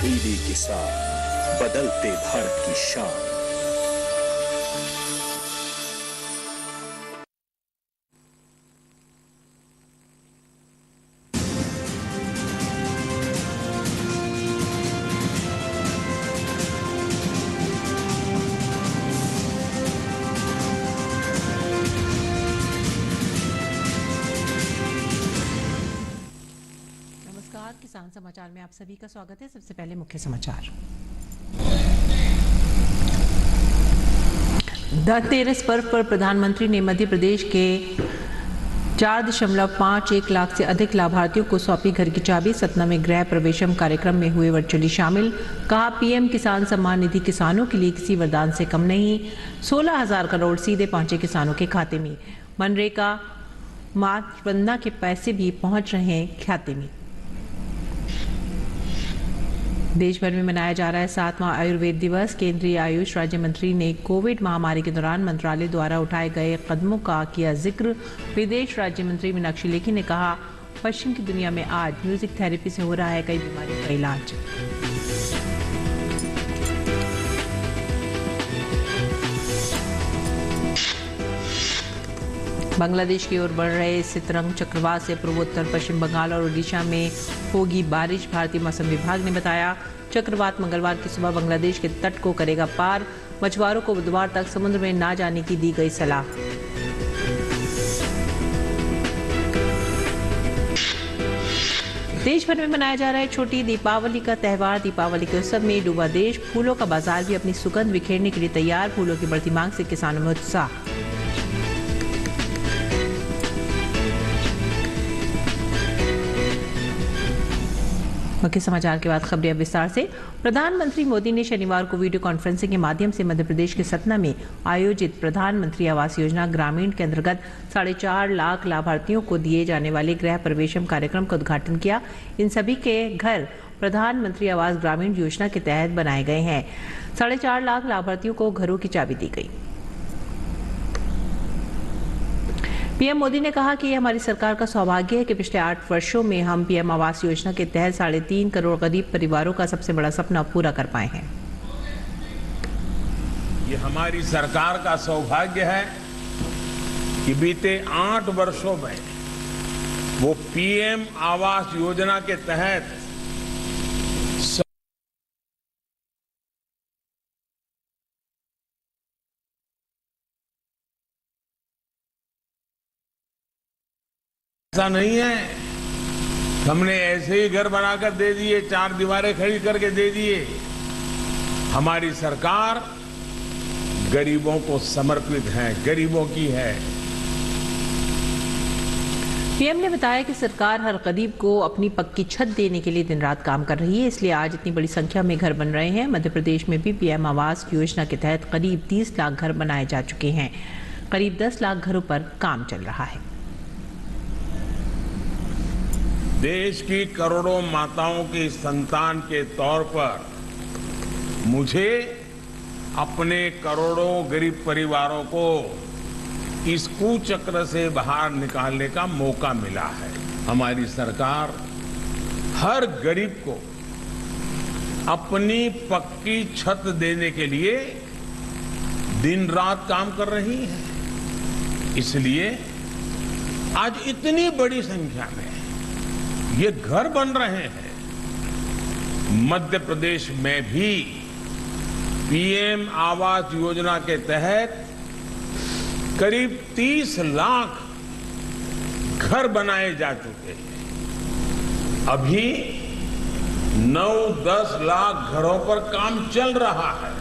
दीदी किसान, बदलते भारत की शान। किसान समाचार में आप सभी का स्वागत है। सबसे पहले मुख्य समाचार। धनतेरस पर्व पर प्रधानमंत्री ने मध्य प्रदेश के 4.51 लाख से अधिक लाभार्थियों को सौंपी घर की चाबी। सतना में गृह प्रवेशम कार्यक्रम में हुए वर्चुअली शामिल। कहा, पीएम किसान सम्मान निधि किसानों के लिए किसी वरदान से कम नहीं। 16,000 करोड़ सीधे पहुंचे किसानों के खाते में। मनरेगा मातृ वंदना के पैसे भी पहुंच रहे हैं खाते में। देश भर में मनाया जा रहा है 7वां आयुर्वेद दिवस। केंद्रीय आयुष राज्य मंत्री ने कोविड महामारी के दौरान मंत्रालय द्वारा उठाए गए कदमों का किया जिक्र। विदेश राज्य मंत्री मीनाक्षी लेखी ने कहा, पश्चिम की दुनिया में आज म्यूजिक थेरेपी से हो रहा है कई बीमारियों का इलाज। बांग्लादेश की ओर बढ़ रहे सितरंग चक्रवात से पूर्वोत्तर पश्चिम बंगाल और ओडिशा में होगी बारिश। भारतीय मौसम विभाग ने बताया, चक्रवात मंगलवार की सुबह बांग्लादेश के तट को करेगा पार। मछुआरों को बुधवार तक समुद्र में ना जाने की दी गई सलाह। देश भर में मनाया जा रहा है छोटी दीपावली का त्यौहार। दीपावली के उत्सव में डूबा देश। फूलों का बाजार भी अपनी सुगंध बिखेरने के लिए तैयार। फूलों की बढ़ती मांग से किसानों में उत्साह। मुख्य समाचार के बाद खबरें अब विस्तार से। प्रधानमंत्री मोदी ने शनिवार को वीडियो कॉन्फ्रेंसिंग के माध्यम से मध्य प्रदेश के सतना में आयोजित प्रधानमंत्री आवास योजना ग्रामीण के अंतर्गत 4.5 लाख लाभार्थियों को दिए जाने वाले गृह प्रवेशम कार्यक्रम का उद्घाटन किया। इन सभी के घर प्रधानमंत्री आवास ग्रामीण योजना के तहत बनाए गए हैं। 4.5 लाख लाभार्थियों को घरों की चाबी दी गई। पीएम मोदी ने कहा कि यह हमारी सरकार का सौभाग्य है कि पिछले 8 वर्षों में हम पीएम आवास योजना के तहत 3.5 करोड़ गरीब परिवारों का सबसे बड़ा सपना पूरा कर पाए हैं। ये हमारी सरकार का सौभाग्य है कि बीते 8 वर्षों में वो पीएम आवास योजना के तहत ऐसा नहीं है हमने ऐसे ही घर बनाकर दे दिए, 4 दीवारें खड़ी करके दे दिए। हमारी सरकार गरीबों को समर्पित है, गरीबों की है। पीएम ने बताया कि सरकार हर गरीब को अपनी पक्की छत देने के लिए दिन रात काम कर रही है, इसलिए आज इतनी बड़ी संख्या में घर बन रहे हैं। मध्य प्रदेश में भी पीएम आवास योजना के तहत करीब 30 लाख घर बनाए जा चुके हैं। करीब 10 लाख घरों पर काम चल रहा है। देश की करोड़ों माताओं की संतान के तौर पर मुझे अपने करोड़ों गरीब परिवारों को इस कुचक्र से बाहर निकालने का मौका मिला है। हमारी सरकार हर गरीब को अपनी पक्की छत देने के लिए दिन रात काम कर रही है। इसलिए आज इतनी बड़ी संख्या में ये घर बन रहे हैं। मध्य प्रदेश में भी पीएम आवास योजना के तहत करीब 30 लाख घर बनाए जा चुके हैं। अभी 9-10 लाख घरों पर काम चल रहा है।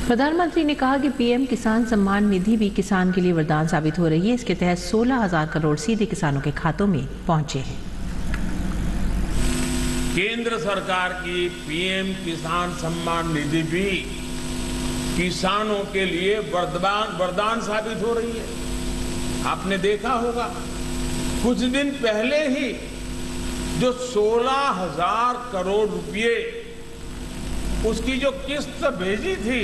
प्रधानमंत्री ने कहा कि पीएम किसान सम्मान निधि भी किसान के लिए वरदान साबित हो रही है। इसके तहत 16,000 करोड़ सीधे किसानों के खातों में पहुंचे हैं। केंद्र सरकार की पीएम किसान सम्मान निधि भी किसानों के लिए वरदान साबित हो रही है। आपने देखा होगा कुछ दिन पहले ही जो 16,000 करोड़ रुपए उसकी जो किस्त भेजी थी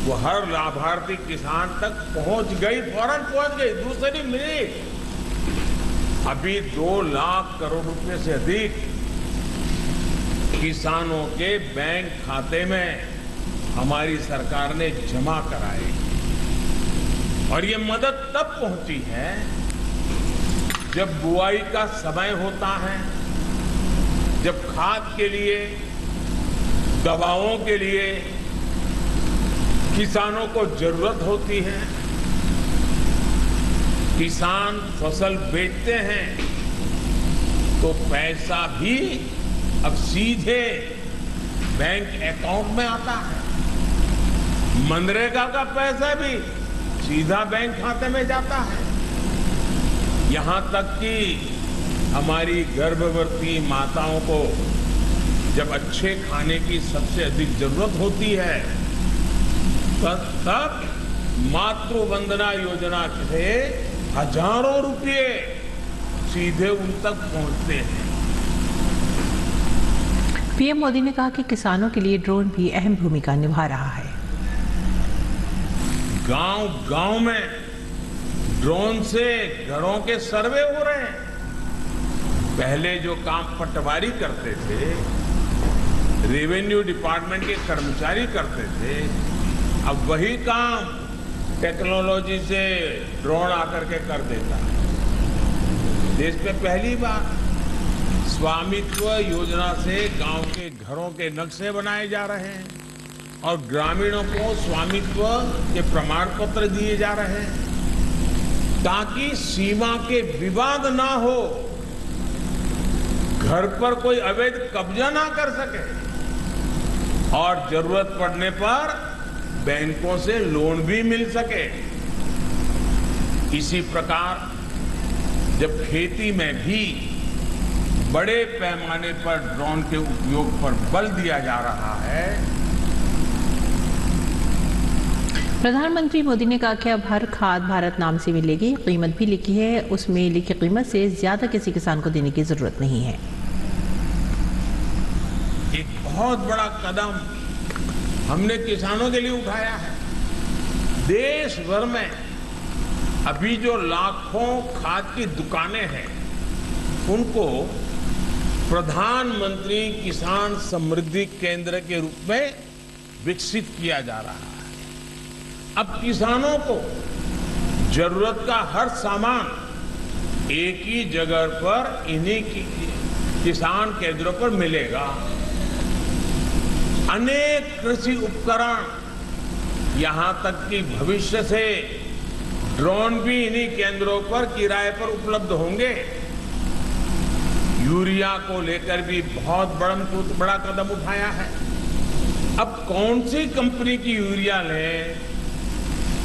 वो हर लाभार्थी किसान तक पहुंच गई, फौरन पहुंच गई, दूसरी मिनट। अभी 2 लाख करोड़ रुपए से अधिक किसानों के बैंक खाते में हमारी सरकार ने जमा कराए और ये मदद तब पहुंची है जब बुआई का समय होता है, जब खाद के लिए, दवाओं के लिए किसानों को जरूरत होती है। किसान फसल बेचते हैं तो पैसा भी अब सीधे बैंक अकाउंट में आता है। मनरेगा का पैसा भी सीधा बैंक खाते में जाता है। यहां तक कि हमारी गर्भवती माताओं को जब अच्छे खाने की सबसे अधिक जरूरत होती है तब मातृ वंदना योजना से हजारों रुपए सीधे उन तक पहुंचते हैं। पीएम मोदी ने कहा कि किसानों के लिए ड्रोन भी अहम भूमिका निभा रहा है। गांव-गांव में ड्रोन से घरों के सर्वे हो रहे हैं। पहले जो काम पटवारी करते थे, रेवेन्यू डिपार्टमेंट के कर्मचारी करते थे, अब वही काम टेक्नोलॉजी से ड्रोन आकर के कर देता है। देश में पहली बार स्वामित्व योजना से गांव के घरों के नक्शे बनाए जा रहे हैं और ग्रामीणों को स्वामित्व के प्रमाण पत्र दिए जा रहे हैं ताकि सीमा के विवाद ना हो, घर पर कोई अवैध कब्जा ना कर सके और जरूरत पड़ने पर बैंकों से लोन भी मिल सके। इसी प्रकार जब खेती में भी बड़े पैमाने पर ड्रोन के उपयोग पर बल दिया जा रहा है। प्रधानमंत्री मोदी ने कहा कि अब हर खाद भारत नाम से मिलेगी। कीमत भी लिखी है, उसमें लिखी कीमत से ज्यादा किसी किसान को देने की जरूरत नहीं है। एक बहुत बड़ा कदम हमने किसानों के लिए उठाया है। देश भर में अभी जो लाखों खाद की दुकानें हैं उनको प्रधानमंत्री किसान समृद्धि केंद्र के रूप में विकसित किया जा रहा है। अब किसानों को जरूरत का हर सामान एक ही जगह पर इन्हीं किसान केंद्रों पर मिलेगा। अनेक कृषि उपकरण, यहां तक कि भविष्य से ड्रोन भी इन्हीं केंद्रों पर किराए पर उपलब्ध होंगे। यूरिया को लेकर भी बहुत बड़ा कदम उठाया है। अब कौन सी कंपनी की यूरिया लें,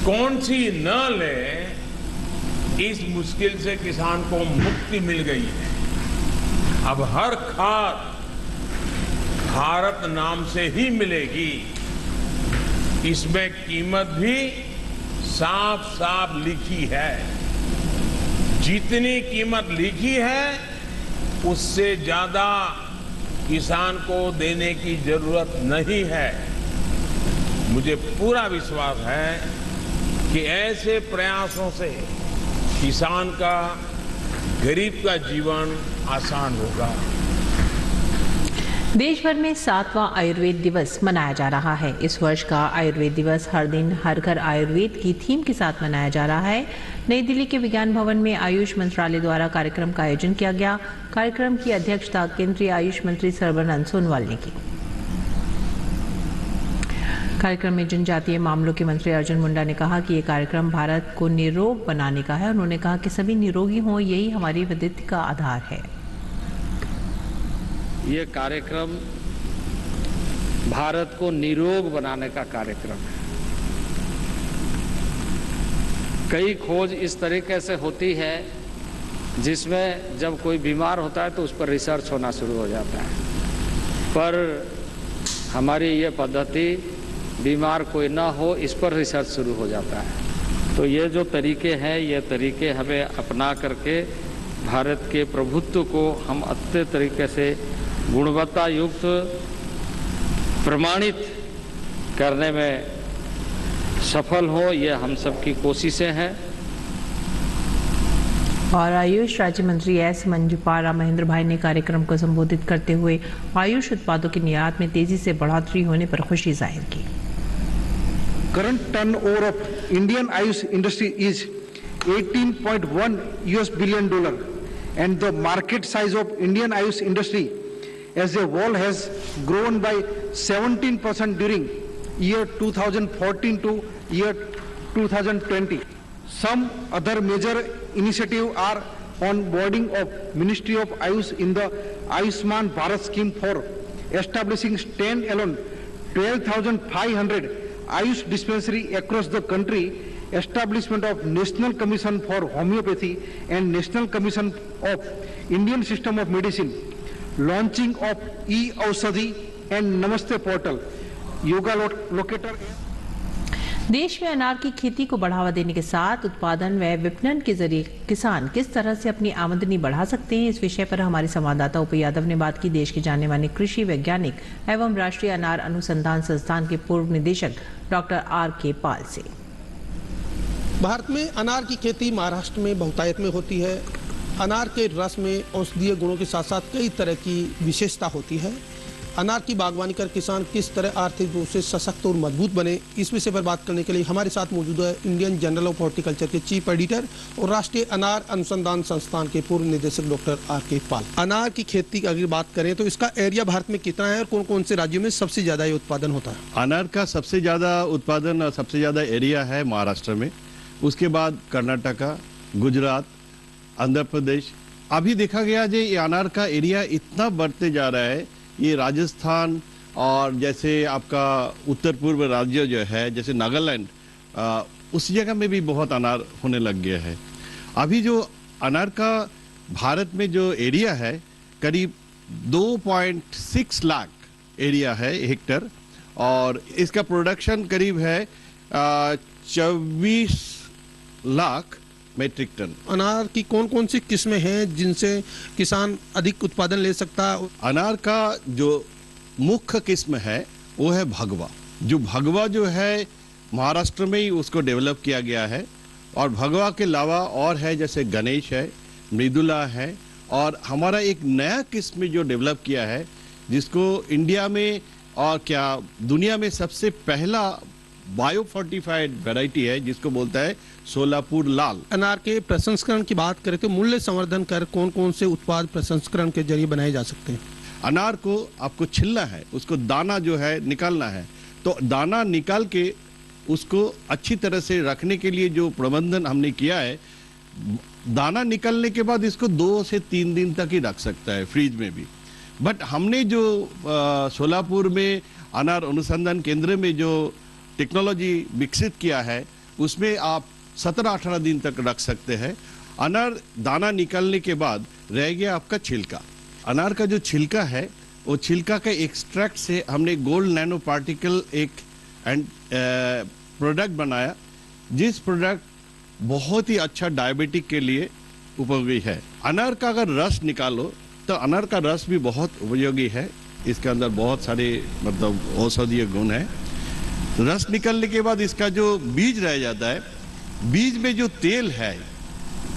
कौन सी न लें, इस मुश्किल से किसान को मुक्ति मिल गई है। अब हर खाद भारत नाम से ही मिलेगी। इसमें कीमत भी साफ साफ लिखी है। जितनी कीमत लिखी है उससे ज्यादा किसान को देने की जरूरत नहीं है। मुझे पूरा विश्वास है कि ऐसे प्रयासों से किसान का, गरीब का जीवन आसान होगा। देश भर में 7वां आयुर्वेद दिवस मनाया जा रहा है। इस वर्ष का आयुर्वेद दिवस हर दिन हर घर आयुर्वेद की थीम के साथ मनाया जा रहा है। नई दिल्ली के विज्ञान भवन में आयुष मंत्रालय द्वारा कार्यक्रम का आयोजन किया गया। कार्यक्रम की अध्यक्षता केंद्रीय आयुष मंत्री सर्बानंद सोनोवाल ने की। कार्यक्रम में जनजातीय मामलों के मंत्री अर्जुन मुंडा ने कहा कि ये कार्यक्रम भारत को निरोग बनाने का है। उन्होंने कहा कि सभी निरोगी हों, यही हमारी विविधता का आधार है। ये कार्यक्रम भारत को निरोग बनाने का कार्यक्रम है। कई खोज इस तरीके से होती है जिसमें जब कोई बीमार होता है तो उस पर रिसर्च होना शुरू हो जाता है, पर हमारी ये पद्धति बीमार कोई ना हो इस पर रिसर्च शुरू हो जाता है। तो ये जो तरीके हैं, ये तरीके हमें अपना करके भारत के प्रभुत्व को हम अच्छे तरीके से गुणवत्ता युक्त प्रमाणित करने में सफल हो, ये हम सबकी कोशिशें हैं। और आयुष राज्य मंत्री एस मंजुपारा महेंद्र भाई ने कार्यक्रम को संबोधित करते हुए आयुष उत्पादों के निर्यात में तेजी से बढ़ोतरी होने पर खुशी जाहिर की। Current turnover of Indian Ayush industry is $18.1 billion, and the market size of Indian Ayush industry as a whole has grown by 17% during year 2014 to year 2020. Some other major initiatives are onboarding of Ministry of Ayush in the Ayushman Bharat scheme for establishing stand-alone 12,500 Ayush dispensary across the country, establishment of National Commission for Homeopathy and National Commission of Indian System of Medicine, launching of e-Aushadhi and Namaste portal, yoga locator। देश में अनार की खेती को बढ़ावा देने के साथ उत्पादन व विपणन के जरिए किसान किस तरह से अपनी आमदनी बढ़ा सकते हैं, इस विषय पर हमारे संवाददाता उप यादव ने बात की देश के जाने माने कृषि वैज्ञानिक एवं राष्ट्रीय अनार अनुसंधान संस्थान के पूर्व निदेशक डॉक्टर आर.के. पाल से। भारत में अनार की खेती महाराष्ट्र में बहुतायत में होती है। अनार के रस में औषधीय गुणों के साथ साथ कई तरह की विशेषता होती है। अनार की बागवानी कर किसान किस तरह आर्थिक रूप से सशक्त और मजबूत बने, इस विषय पर बात करने के लिए हमारे साथ मौजूद है इंडियन जर्नल ऑफ हॉर्टिकल्चर के चीफ एडिटर और राष्ट्रीय अनार अनुसंधान संस्थान के पूर्व निदेशक डॉक्टर आर.के. पाल। अनार की खेती की अगर बात करें तो इसका एरिया भारत में कितना है और कौन कौन से राज्यों में सबसे ज्यादा ये उत्पादन होता है? अनार का सबसे ज्यादा उत्पादन और सबसे ज्यादा एरिया है महाराष्ट्र में, उसके बाद कर्नाटका, गुजरात, आंध्र प्रदेश। अभी देखा गया जो ये अनार का एरिया इतना बढ़ते जा रहा है, ये राजस्थान और जैसे आपका उत्तर पूर्व राज्य जो है जैसे नागालैंड, उस जगह में भी बहुत अनार होने लग गया है। अभी जो अनार का भारत में जो एरिया है करीब 2.6 लाख एरिया है हेक्टर, और इसका प्रोडक्शन करीब है 24 लाख मेट्रिक टन। अनार की कौन कौन सी किस्में हैं जिनसे किसान अधिक उत्पादन ले सकता है? अनार का जो मुख्य किस्म है वो है भगवा। जो भगवा जो है महाराष्ट्र में ही उसको डेवलप किया गया है, और भगवा के अलावा और है जैसे गणेश है, मृदुला है, और हमारा एक नया किस्म जो डेवलप किया है जिसको इंडिया में और क्या दुनिया में सबसे पहला बायो फोर्टिफाइड वैरायटी है जिसको बोलता है सोलापुर लाल। अनार के प्रसंस्करण की बात करें तो मूल्य संवर्धन कर कौन कौन से उत्पाद प्रसंस्करण के जरिए बनाए जा सकते हैं? अनार को आपको छिलना है, उसको दाना जो है निकालना है, तो दाना निकाल के उसको अच्छी तरह से रखने के लिए जो प्रबंधन हमने किया है, दाना निकलने के बाद इसको 2 से 3 दिन तक ही रख सकता है फ्रीज में भी। बट हमने जो सोलापुर में अनार अनुसंधान केंद्र में जो टेक्नोलॉजी विकसित किया है उसमें आप 17-18 दिन तक रख सकते हैं। अनार दाना निकलने के बाद रह गया आपका छिलका। अनार का जो छिलका है वो छिलका का एक्सट्रैक्ट से हमने गोल्ड नैनो पार्टिकल एक प्रोडक्ट बनाया, जिस प्रोडक्ट बहुत ही अच्छा डायबिटिक के लिए उपयोगी है। अनार का अगर रस निकालो तो अनार का रस भी बहुत उपयोगी है, इसके अंदर बहुत सारे मतलब औषधीय गुण है। रस निकलने के बाद इसका जो बीज रह जाता है, बीज में जो तेल है,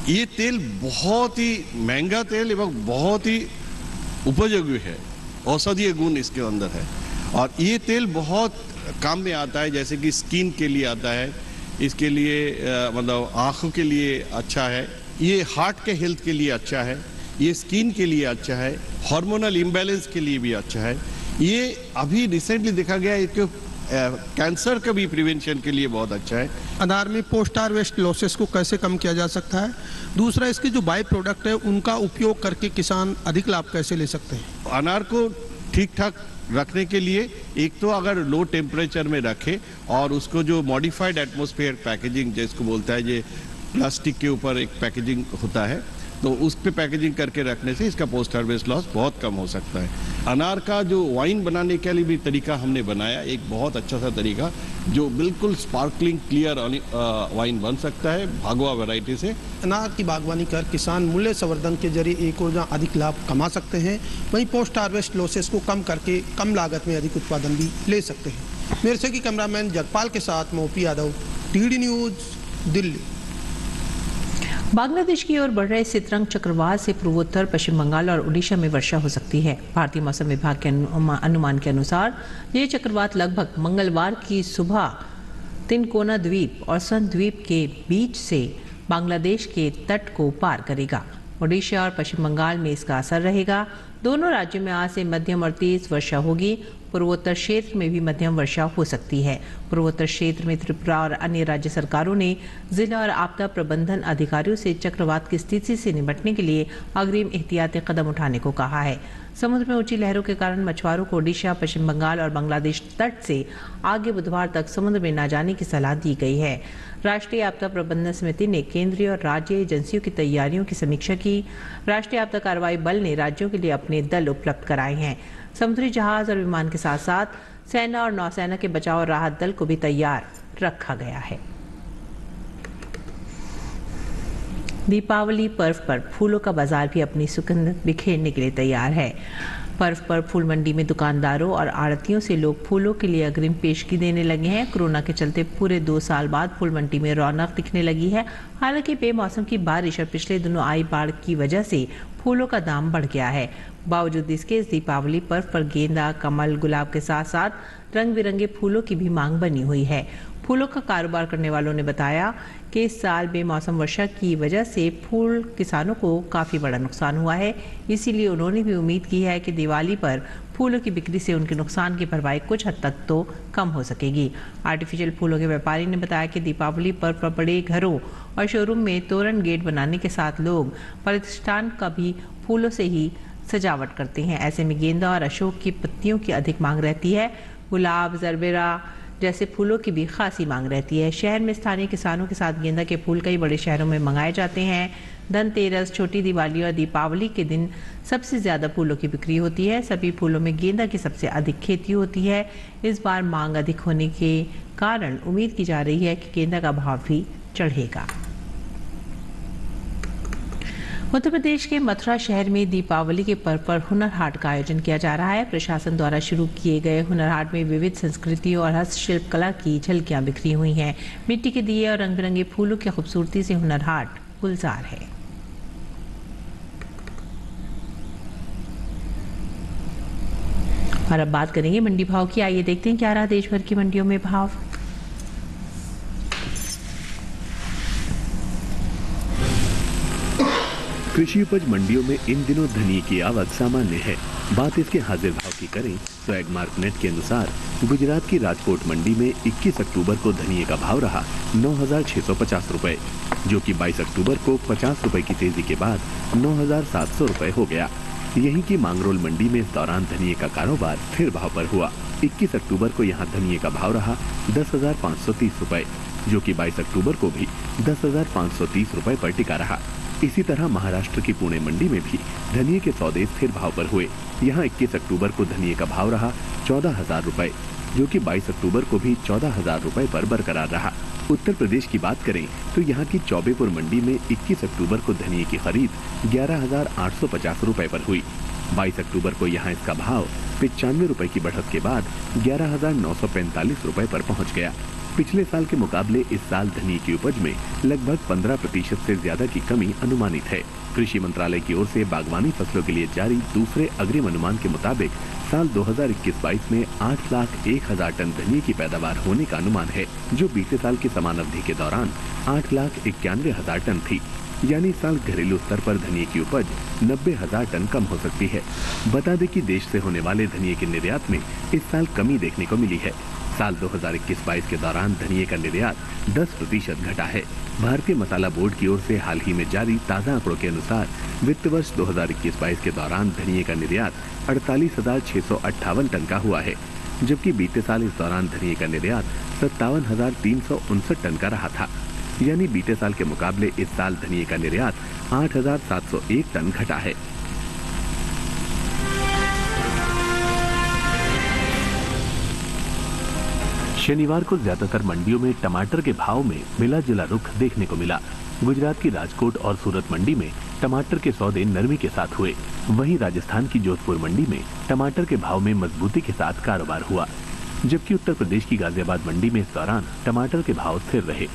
ये तेल बहुत ही महंगा तेल एवं बहुत ही उपयोगी है, औषधीय गुण इसके अंदर है, और ये तेल बहुत काम में आता है, जैसे कि स्किन के लिए आता है, इसके लिए मतलब आँखों के लिए अच्छा है, ये हार्ट के हेल्थ के लिए अच्छा है, ये स्किन के लिए अच्छा है, हार्मोनल इम्बैलेंस के लिए भी अच्छा है। ये अभी रिसेंटली देखा गया है कि कैंसर का भी प्रिवेंशन के लिए बहुत अच्छा है। अनार में पोस्ट हार्वेस्ट लॉसेस को कैसे कम किया जा सकता है? दूसरा, इसके जो बाई प्रोडक्ट है उनका उपयोग करके किसान अधिक लाभ कैसे ले सकते हैं? अनार को ठीक ठाक रखने के लिए एक तो अगर लो टेम्परेचर में रखे और उसको जो मॉडिफाइड एटमॉस्फेयर पैकेजिंग जिसको बोलता है, ये प्लास्टिक के ऊपर एक पैकेजिंग होता है, तो उस पे पैकेजिंग करके रखने से इसका पोस्ट हार्वेस्ट लॉस बहुत कम हो सकता है। अनार का जो वाइन बनाने के लिए भी तरीका हमने बनाया, एक बहुत अच्छा सा तरीका जो बिल्कुल स्पार्कलिंग क्लियर वाइन बन सकता है भगवा वैरायटी से। अनार की बागवानी कर किसान मूल्य संवर्धन के जरिए एक और जहाँ अधिक लाभ कमा सकते हैं, वहीं पोस्ट हार्वेस्ट लॉसेस को कम करके कम लागत में अधिक उत्पादन भी ले सकते हैं। मेरे से की कैमरामैन जगपाल के साथ मैं OP Yadav, TD news, Delhi. Bangladesh की ओर बढ़ रहे सितरंग चक्रवात से पूर्वोत्तर पश्चिम बंगाल और उड़ीसा में वर्षा हो सकती है। भारतीय मौसम विभाग के अनुमान के अनुसार ये चक्रवात लगभग मंगलवार की सुबह तिनकोना द्वीप और सन द्वीप के बीच से बांग्लादेश के तट को पार करेगा। ओडिशा और पश्चिम बंगाल में इसका असर रहेगा। दोनों राज्यों में आज से मध्यम और तेज वर्षा होगी। पूर्वोत्तर क्षेत्र में भी मध्यम वर्षा हो सकती है। पूर्वोत्तर क्षेत्र में त्रिपुरा और अन्य राज्य सरकारों ने जिला और आपदा प्रबंधन अधिकारियों से चक्रवात की स्थिति से निपटने के लिए अग्रिम एहतियाती कदम उठाने को कहा है। समुद्र में ऊंची लहरों के कारण मछुआरों को ओडिशा, पश्चिम बंगाल और बांग्लादेश तट से आगे बुधवार तक समुद्र में न जाने की सलाह दी गई है। राष्ट्रीय आपदा प्रबंधन समिति ने केंद्रीय और राज्य एजेंसियों की तैयारियों की समीक्षा की। राष्ट्रीय आपदा कार्रवाई बल ने राज्यों के लिए अपने दल उपलब्ध कराए हैं। समुद्री जहाज और विमान के साथ साथ सेना और नौसेना के बचाव और राहत दल को भी तैयार रखा गया है। दीपावली पर्व पर फूलों का बाजार भी अपनी सुगंध बिखेरने के लिए तैयार है। पर्व पर फूल मंडी में दुकानदारों और आड़तियों से लोग फूलों के लिए अग्रिम पेशगी देने लगे हैं। कोरोना के चलते पूरे 2 साल बाद फूल मंडी में रौनक दिखने लगी है। हालांकि बेमौसम की बारिश और पिछले दिनों आई बाढ़ की वजह से फूलों का दाम बढ़ गया है। बावजूद इसके इस दीपावली पर्व पर गेंदा, कमल, गुलाब के साथ साथ रंग बिरंगे फूलों की भी मांग बनी हुई है। फूलों का कारोबार करने वालों ने बताया कि इस साल बेमौसम वर्षा की वजह से फूल किसानों को काफ़ी बड़ा नुकसान हुआ है। इसीलिए उन्होंने भी उम्मीद की है कि दिवाली पर फूलों की बिक्री से उनके नुकसान की भरपाई कुछ हद तक तो कम हो सकेगी। आर्टिफिशियल फूलों के व्यापारी ने बताया कि दीपावली पर बड़े घरों और शोरूम में तोरण गेट बनाने के साथ लोग प्रतिष्ठान का भी फूलों से ही सजावट करते हैं। ऐसे में गेंदा और अशोक की पत्तियों की अधिक मांग रहती है। गुलाब, जरबेरा जैसे फूलों की भी खासी मांग रहती है। शहर में स्थानीय किसानों के साथ गेंदा के फूल कई बड़े शहरों में मंगाए जाते हैं। धनतेरस, छोटी दिवाली और दीपावली के दिन सबसे ज़्यादा फूलों की बिक्री होती है। सभी फूलों में गेंदा की सबसे अधिक खेती होती है। इस बार मांग अधिक होने के कारण उम्मीद की जा रही है कि गेंदा का भाव भी चढ़ेगा। उत्तर प्रदेश के मथुरा शहर में दीपावली के पर्व पर हुनर हाट का आयोजन किया जा रहा है। प्रशासन द्वारा शुरू किए गए हुनर हाट में विविध संस्कृतियों और हस्तशिल्प कला की झलकियां बिखरी हुई हैं। मिट्टी के दिए और रंग बिरंगे फूलों की खूबसूरती से हुनर हाट गुलजार है। और अब बात करेंगे मंडी भाव की। आइए देखते हैं क्या रहा देश भर की मंडियों में भाव। कृषि उपज मंडियों में इन दिनों धनिये की आवक सामान्य है। बात इसके हाजिर भाव की करें तो एगमार्क नेट के अनुसार गुजरात की राजकोट मंडी में 21 अक्टूबर को धनिये का भाव रहा 9,650 रुपए, जो कि 22 अक्टूबर को 50 रुपए की तेजी के बाद 9,700 रुपए हो गया। यहीं की मांगरोल मंडी में इस दौरान धनिये का कारोबार स्थिर भाव पर हुआ। 21 अक्टूबर को यहां धनिये का भाव रहा 10,530 रुपए, जो कि 22 अक्टूबर को भी 10,530 रुपए पर टिका रहा। इसी तरह महाराष्ट्र की पुणे मंडी में भी धनिये के सौदे स्थिर भाव पर हुए। यहाँ 21 अक्टूबर को धनिये का भाव रहा 14,000 रुपए, जो कि 22 अक्टूबर को भी 14,000 रुपए पर बरकरार रहा। उत्तर प्रदेश की बात करें तो यहाँ की चौबेपुर मंडी में 21 अक्टूबर को धनिये की खरीद 11,850 रुपए पर हुई। 22 अक्टूबर को यहाँ इसका भाव 95 रुपए की बढ़त के बाद 11,945 रुपए पर पहुँच गया। पिछले साल के मुकाबले इस साल धनिये की उपज में लगभग 15% से ज्यादा की कमी अनुमानित है। कृषि मंत्रालय की ओर से बागवानी फसलों के लिए जारी दूसरे अग्रिम अनुमान के मुताबिक साल 2021-22 में 8,01,000 टन धनिये की पैदावार होने का अनुमान है, जो बीते साल की समान अवधि के दौरान 8,91,000 टन थी। यानी इस साल घरेलू स्तर पर धनिये की उपज 90,000 टन कम हो सकती है। बता दें कि देश से होने वाले धनिये के निर्यात में इस साल कमी देखने को मिली है। साल 2021-22 के दौरान धनिये का निर्यात 10% घटा है। भारतीय मसाला बोर्ड की ओर से हाल ही में जारी ताज़ा आंकड़ों के अनुसार वित्त वर्ष 2021-22 के दौरान धनिये का निर्यात 48,658 टन का हुआ है, जबकि बीते साल इस दौरान धनिये का निर्यात 57,359 टन का रहा था। यानी बीते साल के मुकाबले इस साल धनिये का निर्यात 8,701 टन घटा है। शनिवार को ज्यादातर मंडियों में टमाटर के भाव में मिला जुला रुख देखने को मिला। गुजरात की राजकोट और सूरत मंडी में टमाटर के सौदे नरमी के साथ हुए। वहीं राजस्थान की जोधपुर मंडी में टमाटर के भाव में मजबूती के साथ कारोबार हुआ, जबकि उत्तर प्रदेश की गाजियाबाद मंडी में इस दौरान टमाटर के भाव स्थिर रहे।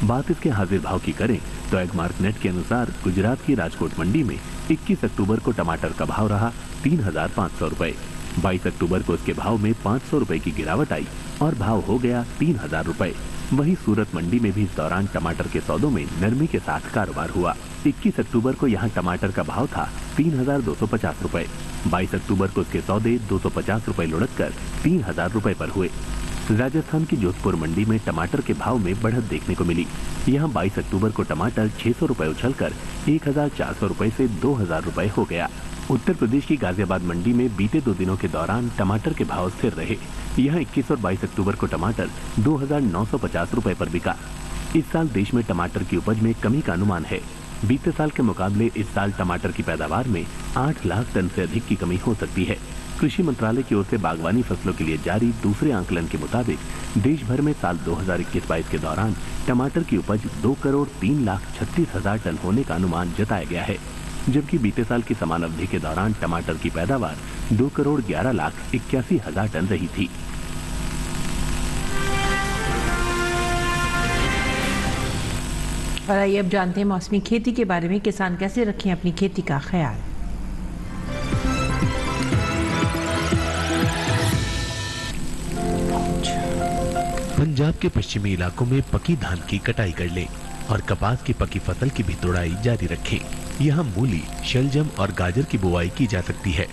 बात इसके हाजिर भाव की करें तो एगमार्क नेट के अनुसार गुजरात की राजकोट मंडी में 21 अक्टूबर को टमाटर का भाव रहा 3,500 रुपए। 22 अक्टूबर को इसके भाव में 500 रुपए की गिरावट आई और भाव हो गया 3,000 रुपए। वहीं सूरत मंडी में भी इस दौरान टमाटर के सौदों में नरमी के साथ कारोबार हुआ। 21 अक्टूबर को यहां टमाटर का भाव था 3,250 रुपए। 22 अक्टूबर को इसके सौदे 250 रुपए लुढ़ककर 3,000 रुपए पर हुए। राजस्थान की जोधपुर मंडी में टमाटर के भाव में बढ़त देखने को मिली। यहां 22 अक्टूबर को टमाटर 600 रुपए उछलकर 1,400 रुपए से 2,000 रुपए हो गया। उत्तर प्रदेश की गाजियाबाद मंडी में बीते 2 दिनों के दौरान टमाटर के भाव स्थिर रहे। यहां 21 और 22 अक्टूबर को टमाटर 2,950 रुपए पर बिका। इस साल देश में टमाटर की उपज में कमी का अनुमान है। बीते साल के मुकाबले इस साल टमाटर की पैदावार में 8 लाख टन से अधिक की कमी हो सकती है। कृषि मंत्रालय की ओर से बागवानी फसलों के लिए जारी दूसरे आंकलन के मुताबिक देश भर में साल 2021-22 के दौरान टमाटर की उपज 2,03,36,000 टन होने का अनुमान जताया गया है, जबकि बीते साल की समान अवधि के दौरान टमाटर की पैदावार 2,11,81,000 टन रही थी। और आइए अब जानते हैं मौसमी खेती के बारे में। किसान कैसे रखें अपनी खेती का ख्याल। पंजाब के पश्चिमी इलाकों में पकी धान की कटाई कर लें और कपास की पकी फसल की भी तोड़ाई जारी रखें। यहाँ मूली, शलजम और गाजर की बुआई की जा सकती है।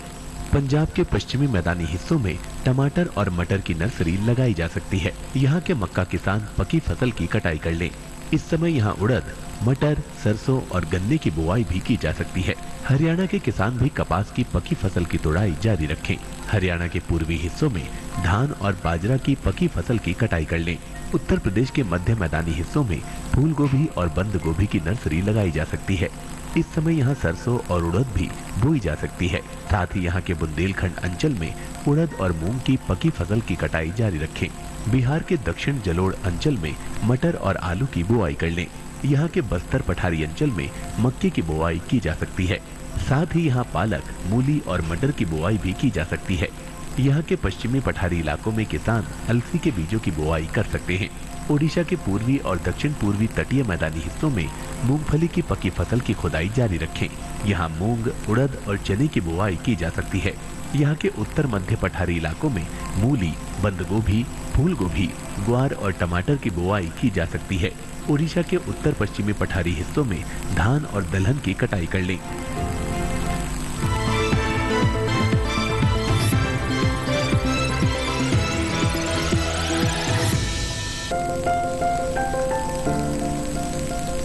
पंजाब के पश्चिमी मैदानी हिस्सों में टमाटर और मटर की नर्सरी लगाई जा सकती है। यहाँ के मक्का किसान पकी फसल की कटाई कर लें। इस समय यहाँ उड़द, मटर, सरसों और गन्ने की बुआई भी की जा सकती है। हरियाणा के किसान भी कपास की पकी फसल की तोड़ाई जारी रखें। हरियाणा के पूर्वी हिस्सों में धान और बाजरा की पकी फसल की कटाई कर लें। उत्तर प्रदेश के मध्य मैदानी हिस्सों में फूल गोभी और बंद गोभी की नर्सरी लगाई जा सकती है। इस समय यहाँ सरसों और उड़द भी बोई जा सकती है। साथ ही यहाँ के बुंदेलखंड अंचल में उड़द और मूंग की पकी फसल की कटाई जारी रखें। बिहार के दक्षिण जलोढ़ अंचल में मटर और आलू की बुआई कर लें। यहाँ के बस्तर पठारी अंचल में मक्के की बुआई की जा सकती है। साथ ही यहाँ पालक, मूली और मटर की बुआई भी की जा सकती है। यहाँ के पश्चिमी पठारी इलाकों में किसान अलसी के बीजों की बुआई कर सकते हैं। ओडिशा के पूर्वी और दक्षिण पूर्वी तटीय मैदानी हिस्सों में मूंगफली की पकी फसल की खुदाई जारी रखें। यहाँ मूंग, उड़द और चने की बुआई की जा सकती है। यहाँ के उत्तर मध्य पठारी इलाकों में मूली, बंद गोभी, फूल गोभी, ग्वार और टमाटर की बुआई की जा सकती है। ओडिशा के उत्तर पश्चिमी पठारी हिस्सों में धान और दलहन की कटाई कर लें।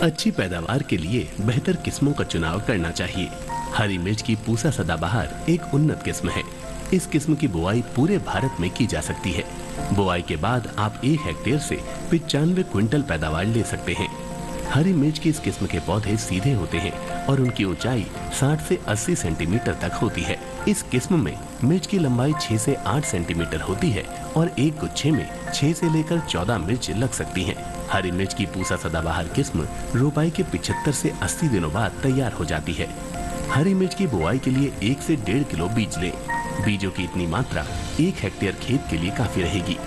अच्छी पैदावार के लिए बेहतर किस्मों का चुनाव करना चाहिए। हरी मिर्च की पूसा सदाबहार एक उन्नत किस्म है। इस किस्म की बुआई पूरे भारत में की जा सकती है। बुआई के बाद आप 1 हेक्टेयर से 95 क्विंटल पैदावार ले सकते हैं। हरी मिर्च की इस किस्म के पौधे सीधे होते हैं और उनकी ऊंचाई 60 से 80 सेंटीमीटर तक होती है। इस किस्म में मिर्च की लंबाई 6 से 8 सेंटीमीटर होती है और एक गुच्छे में 6 से लेकर 14 मिर्च लग सकती हैं। हरी मिर्च की पूसा सदाबहार किस्म रोपाई के 75 से 80 दिनों बाद तैयार हो जाती है। हरी मिर्च की बुआई के लिए 1 से 1.5 किलो बीज लें। बीजों की इतनी मात्रा 1 हेक्टेयर खेत के लिए काफी रहेगी।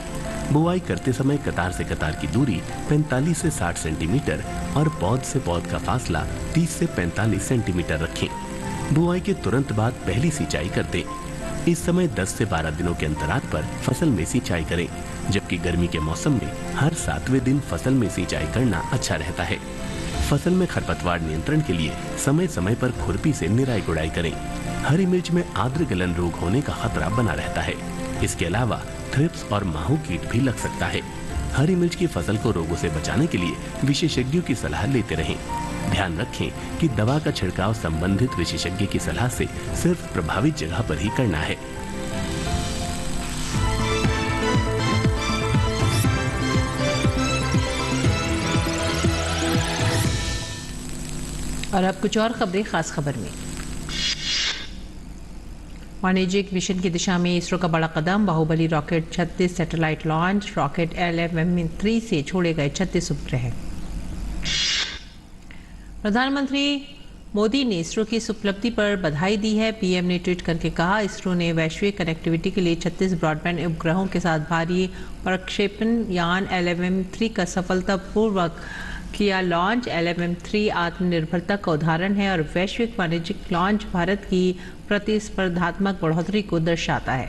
बुआई करते समय कतार से कतार की दूरी 45 से 60 सेंटीमीटर और पौध से पौध का फासला 30 से 45 सेंटीमीटर रखें। बुआई के तुरंत बाद पहली सिंचाई कर दें। इस समय 10 से 12 दिनों के अंतराल पर फसल में सिंचाई करें, जबकि गर्मी के मौसम में हर 7वें दिन फसल में सिंचाई करना अच्छा रहता है। फसल में खरपतवार नियंत्रण के लिए समय समय पर खुरपी से निराई गुड़ाई करें। हरी मिर्च में आर्द्र गलन रोग होने का खतरा बना रहता है। इसके अलावा थ्रिप्स और माहू कीट भी लग सकता है। हरी मिर्च की फसल को रोगों से बचाने के लिए विशेषज्ञों की सलाह लेते रहें। ध्यान रखें कि दवा का छिड़काव संबंधित विशेषज्ञ की सलाह से सिर्फ प्रभावित जगह पर ही करना है। और अब कुछ और खबरें खास खबर में। वाणिज्यिक मिशन की दिशा में इसरो का बड़ा कदम। Baahubali rocket 36 satellite launch. Rocket LMM-3 से छोड़े गए 36 उपग्रह। प्रधानमंत्री मोदी ने इसरो की इस उपलब्धि पर बधाई दी है। पीएम ने ट्वीट करके कहा, इसरो ने वैश्विक कनेक्टिविटी के लिए 36 ब्रॉडबैंड उपग्रहों के साथ भारी प्रक्षेपण यान LMM-3 का सफलतापूर्वक किया लॉन्च LMM3 आत्मनिर्भरता का उदाहरण है और वैश्विक वाणिज्यिक लॉन्च भारत की प्रतिस्पर्धात्मक बढ़ोतरी को दर्शाता है।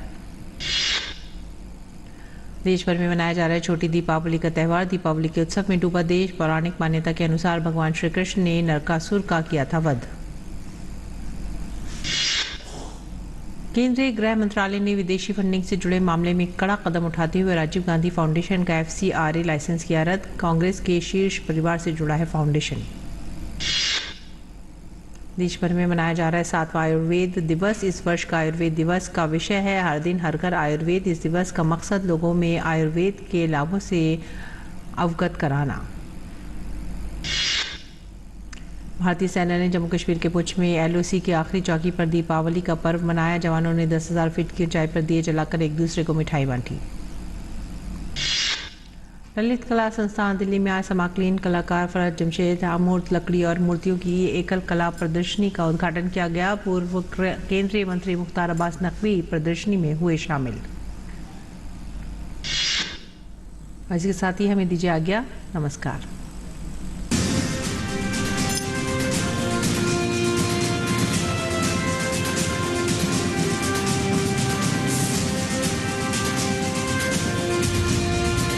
देश भर में मनाया जा रहा है छोटी दीपावली का त्यौहार। दीपावली के उत्सव में डूबा देश। पौराणिक मान्यता के अनुसार भगवान श्री कृष्ण ने नरकासुर का किया था वध। केंद्रीय गृह मंत्रालय ने विदेशी फंडिंग से जुड़े मामले में कड़ा कदम उठाते हुए राजीव गांधी फाउंडेशन का FCRA लाइसेंस किया रद्द। कांग्रेस के शीर्ष परिवार से जुड़ा है फाउंडेशन। देश भर में मनाया जा रहा है 7वां आयुर्वेद दिवस। इस वर्ष का आयुर्वेद दिवस का विषय है हर दिन हर घर आयुर्वेद। इस दिवस का मकसद लोगों में आयुर्वेद के लाभों से अवगत कराना। भारतीय सेना ने जम्मू कश्मीर के पुंछ में LOC की आखिरी चौकी पर दीपावली का पर्व मनाया। जवानों ने 10,000 फीट की ऊंचाई पर दिए जलाकर एक दूसरे को मिठाई बांटी। ललित कला संस्थान दिल्ली में आज समकालीन कलाकार फरहत जमशेद अमूर्त लकड़ी और मूर्तियों की एकल कला प्रदर्शनी का उद्घाटन किया गया। पूर्व केंद्रीय मंत्री मुख्तार अब्बास नकवी प्रदर्शनी में हुए शामिल। इसी के साथ ही हमें दीजिए आज्ञा। नमस्कार।